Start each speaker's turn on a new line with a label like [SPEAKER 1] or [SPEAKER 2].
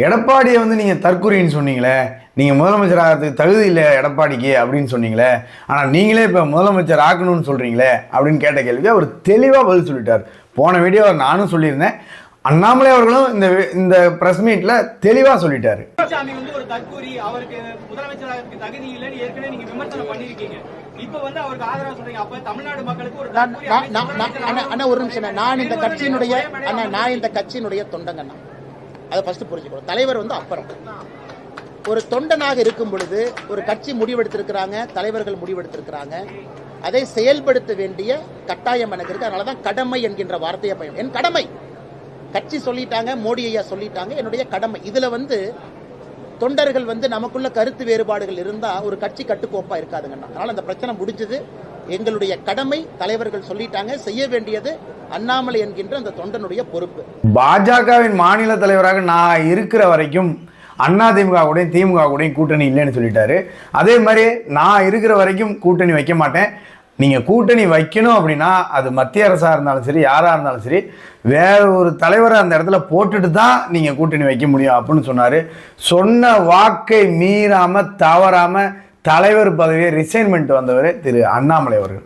[SPEAKER 1] எடப்பாடியை வந்து நீங்கள் தற்குறின்னு சொன்னீங்களே, நீங்கள் முதலமைச்சர் ஆகிறதுக்கு தகுதி இல்லை எடப்பாடிக்கு அப்படின்னு சொன்னீங்களே, ஆனால் நீங்களே இப்போ முதலமைச்சர் ஆக்கணும்னு சொல்கிறீங்களே அப்படின்னு கேட்ட கேள்விக்கு அவர் தெளிவாக பதில் சொல்லிட்டார். போன வீடியோ நானும் சொல்லியிருந்தேன், அண்ணாமலை அவர்களும் இந்த பிரஸ் மீட்ல தெளிவாக சொல்லிட்டாரு.
[SPEAKER 2] ஒரு தற்குறி, அவருக்கு முதலமைச்சராகிறதுக்கு தகுதி இல்லைன்னு ஏற்கனவே நீங்க விமர்சனம் பண்ணிருக்கீங்க. இப்ப வந்து அவருக்கு ஆதரவு சொல்றீங்க. அப்ப தமிழ்நாடு மக்களுக்கு ஒரு
[SPEAKER 3] ஒரு நிமிஷம், நான் இந்த கட்சியினுடைய தொண்டங்கண்ணா, அதை ஃபர்ஸ்ட் புரிஞ்சுக்கணும். தலைவர் வந்து அப்புறம் ஒரு தொண்டனாக இருக்கும் பொழுது ஒரு கட்சி முடிவெடுத்திருக்கிறாங்க, தலைவர்கள் முடிவெடுத்திருக்கிறாங்க, அதை செயல்படுத்த வேண்டிய கட்டாயம் எனக்கு இருக்கு. அதனாலதான் கடமை என்கின்ற வார்த்தையை பயன். என் கடமை, கட்சி சொல்லிட்டாங்க, மோடி ஐயா சொல்லிட்டாங்க, என்னுடைய கடமை. இதுல வந்து தொண்டர்கள் வந்து நமக்குள்ள கருத்து வேறுபாடுகள் இருந்தா ஒரு கட்சி கட்டுக்கோப்பா இருக்காதுங்கண்ணா. அதனால அந்த பிரச்சனை முடிஞ்சது. எங்களுடைய கடமை, தலைவர்கள் சொல்லிட்டாங்க, செய்ய வேண்டியது அண்ணாமலை என்கின்ற அந்த தொண்டனுடைய பொறுப்பு.
[SPEAKER 1] பாஜகவின் மாநில தலைவராக நான் இருக்கிற வரைக்கும் அதிமுக கூடயும் திமுக கூடயும் கூட்டணி இல்லைன்னு சொல்லிட்டாரு. அதே மாதிரி நான் இருக்கிற வரைக்கும் கூட்டணி வைக்க மாட்டேன். நீங்கள் கூட்டணி வைக்கணும் அப்படின்னா அது மத்திய அரசாக இருந்தாலும் சரி, யாராக இருந்தாலும் சரி, வேற ஒரு தலைவரை அந்த இடத்துல போட்டுட்டு தான் நீங்கள் கூட்டணி வைக்க முடியும் அப்படின்னு சொன்னார். சொன்ன வாக்கை மீறாமல் தவறாமல் தலைவர் பதவியை ரிசைன்மெண்ட் வந்தவர் திரு அண்ணாமலை அவர்கள்.